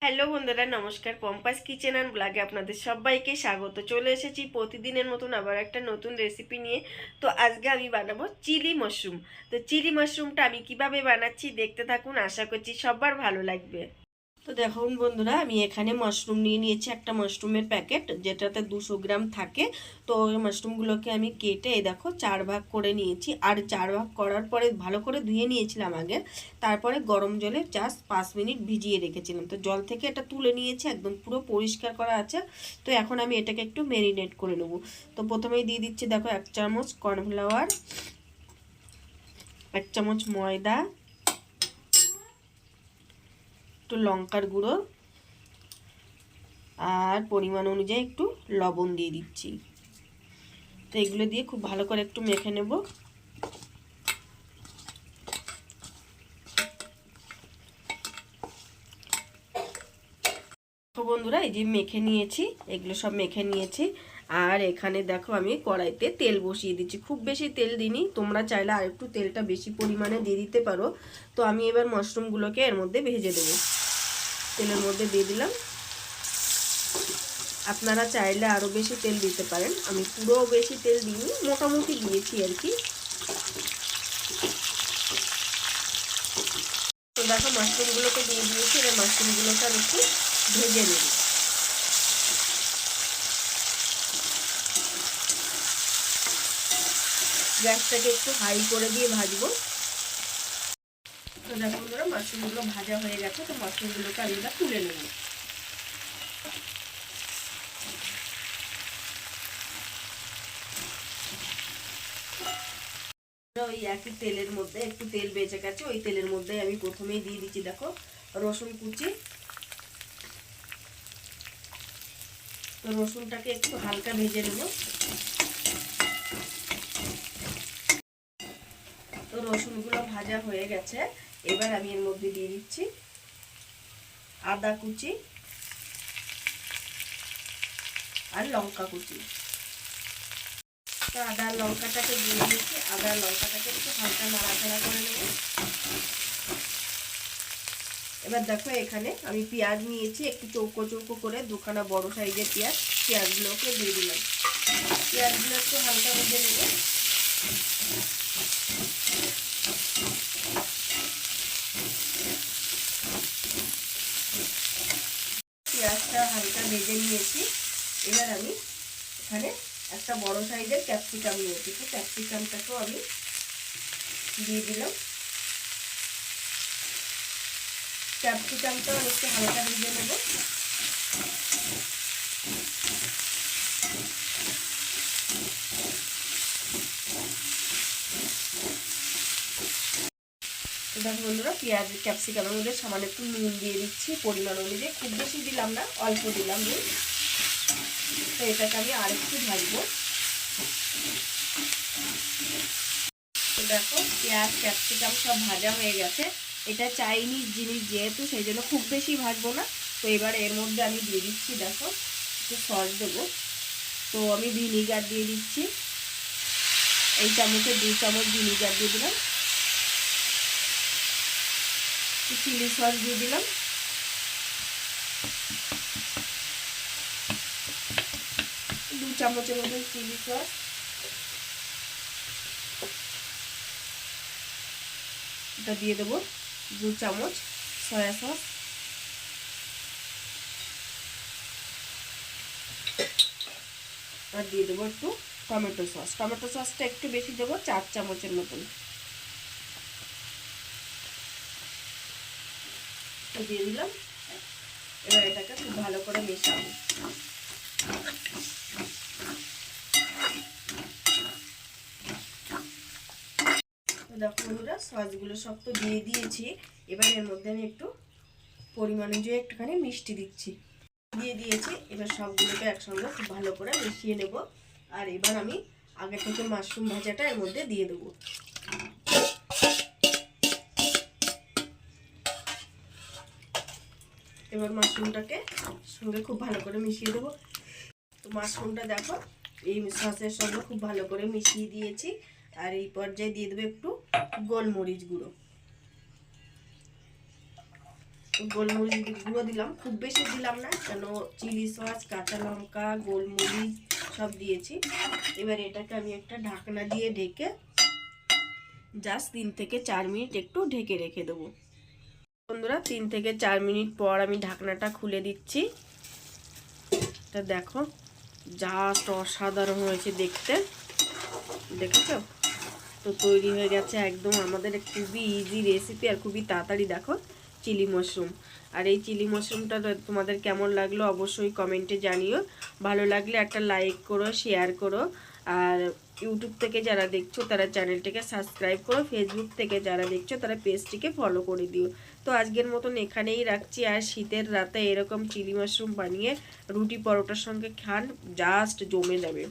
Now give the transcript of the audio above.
Hello বন্ধুরা, নমস্কার। পম্পাস kitchen and ব্লগে আপনাদের সবাইকে স্বাগত। চলে এসেছি প্রতিদিনের মতন আবার একটা নতুন রেসিপি নিয়ে। তো আজকে আমি বানাবো চিলি মাশরুম। তো চিলি মাশরুমটা আমি কিভাবে বানাচ্ছি দেখতে থাকুন, আশা করছি সবার ভালো লাগবে। তো দেখুন বন্ধুরা, আমি এখানে মাশরুম নিয়ে নিয়েছি, একটা মাশরুমের প্যাকেট যেটাতে 200 গ্রাম থাকে। তো ওই মাশরুমগুলোকে আমি কেটে এই দেখো 4 ভাগ করে নিয়েছি। আর 4 ভাগ করার পরে ভালো করে ধুয়ে নিয়েছিলাম আগে, তারপরে গরম জলে জাস্ট 5 মিনিট ভিজিয়ে রেখেছিলাম। তো জল থেকে এটা তুলে নিয়েছি, একদম পুরো পরিষ্কার করা আছে। তো এখন আমি এটাকে একটু ম্যারিনেট করে নেব। তো প্রথমেই দিয়ে দিচ্ছি দেখো 1 চামচ কর্নফ্লাওয়ার, 1 চামচ ময়দা, একটু লঙ্কার গুঁড়ো, আর পরিমাণ অনুযায়ী একটু লবণ দিয়ে দিচ্ছি। তো এগুলো দিয়ে খুব ভালো করে একটু মেখে নেব। তো বন্ধুরা, এই যে মেখে নিয়েছি, এগুলো সব মেখে নিয়েছি। আর এখানে দেখো আমি কড়াইতে তেল বসিয়ে দিচ্ছি। খুব বেশি তেল দিইনি, তোমরা চাইলে আর একটু তেলটা বেশি পরিমাণে দিয়ে দিতে পারো। তো আমি এবার মাশরুমগুলোকে এর মধ্যে ভেজে দেবো। তেলের মধ্যে দিয়ে দিলাম। আপনারা চাইলে আরও বেশি তেল দিতে পারেন, আমি পুরো বেশি তেল দিইনি, মোটামুটি দিয়েছি আর কি। তো দেখো মাশরুমগুলোকে দিয়ে দিয়েছি, এবার মাশরুমগুলোকে আমি একটু ভেজে নেব। গ্যাসটাকে একটু হাই করে দিয়ে ভাজবো। তো দেখো বন্ধুরা, মাশরুমগুলো ভাজা হয়ে গেছে। তো মাশরুমগুলোকে আমি এবার তুলে নেব। ওই একই তেলের মধ্যে একটু তেল বেঁচে গেছে, ওই তেলের মধ্যে আমি প্রথমেই দিয়ে দিচ্ছি দেখো রসুন কুচি। তো রসুনটাকে একটু হালকা ভেজে নেব। তো রসুনগুলো ভাজা হয়ে গেছে, এবার আমি এর মধ্যে দিয়ে দিচ্ছি আদা কুচি আর লঙ্কা কুচি। তো আদা লঙ্কাটাকে দিয়ে দিচ্ছি, আদা লঙ্কাটাকে একটু হালকা নাড়াচাড়া করে নেব। এবার দেখো এখানে আমি পেঁয়াজ নিয়েছি, একটু চৌকো চৌকো করে, দুখানা বড় সাইজের পেঁয়াজ। পেঁয়াজগুলোকে দিয়ে দিলাম। পেঁয়াজগুলো একটু হালকা ভেজে নেব। পেঁয়াজটা হালকা ভেজে নিয়েছি। এবার আমি এখানে একটা বড় সাইজের ক্যাপসিকাম নিয়েছি। তো ক্যাপসিকামটাকেও আমি দিয়ে দিলাম। ক্যাপসিকামটাও একটু হালকা ভেজে নেব। দেখো বন্ধুরা, পেঁয়াজ ক্যাপসিকামের মধ্যে সামান্য একটু নুন দিয়ে দিচ্ছি পরিমাণ অনুযায়ী, খুব বেশি দিলাম না, অল্প দিলাম নুন। তো এটাকে আমি আর একটু ভাজবো। তো দেখো পেঁয়াজ ক্যাপসিকাম সব ভাজা হয়ে গেছে। এটা চাইনিজ জিনিস যেহেতু, সেই জন্য খুব বেশি ভাজবো না। তো এবার এর মধ্যে আমি দিয়ে দিচ্ছি দেখো একটু সস দেবো। তো আমি ভিনিগার দিয়ে দিচ্ছি, এই চামচে 2 চামচ ভিনিগার দিয়ে দিলাম। চিলি সস দিয়ে দিলাম, 2 চামচের মতো চিলি সস। এটা দিয়ে দেবো 2 চামচ সয়া সস। আর দিয়ে দেবো একটু টমেটো সস। টমেটো সসটা একটু বেশি দেবো, 4 চামচের মতন দিয়ে দিলাম। এবার এটাকে খুব ভালো করে মেশাবো। দেখো বন্ধুরা, সসগুলো সব তো দিয়ে দিয়েছি। এবার এর মধ্যে আমি একটু পরিমাণ অনুযায়ী একটুখানি মিষ্টি দিচ্ছি, দিয়ে দিয়েছি। এবার সবগুলোকে একসঙ্গে খুব ভালো করে মিশিয়ে নেব। আর এবার আমি আগে থেকে মাশরুম ভাজাটা এর মধ্যে দিয়ে দেবো। এবার মাশরুমটাকে সঙ্গে খুব ভালো করে মিশিয়ে দেবো। তো মাশরুমটা দেখো এই সসের সঙ্গে খুব ভালো করে মিশিয়ে দিয়েছি। আর এই পর্যায়ে দিয়ে দেবো একটু গোলমরিচ গুঁড়ো। গোলমরিচ গুঁড়ো দিলাম, খুব বেশি দিলাম না, কেন চিলি সস, কাঁচা লঙ্কা, গোলমরিচ সব দিয়েছি। এবার এটাকে আমি একটা ঢাকনা দিয়ে ঢেকে জাস্ট 3 থেকে 4 মিনিট একটু ঢেকে রেখে দেবো। বন্ধুরা 3 থেকে 4 মিনিট পর আমি ঢাকনাটা খুলে দিচ্ছি। এটা দেখো জাস্ট অসাধারণ হয়েছে দেখতে, দেখেছো? তো তৈরি হয়ে গেছে একদম আমাদের খুবই ইজি রেসিপি আর খুবই তাড়াতাড়ি। দেখো চিলি মাশরুম। আর এই চিলি মাশরুমটা তোমাদের কেমন লাগলো অবশ্যই কমেন্টে জানিও। ভালো লাগলে একটা লাইক করো, শেয়ার করো। আর ইউটিউব থেকে যারা দেখছো তারা চ্যানেলটিকে সাবস্ক্রাইব করো, ফেসবুক থেকে যারা দেখছো তারা পেজটিকে ফলো করে দিও। তো আজকের মতন এখানেই রাখছি। আর শীতের রাতে এরকম চিলি মাশরুম বানিয়ে রুটি পরোটার সঙ্গে খান, জাস্ট জমে যাবে।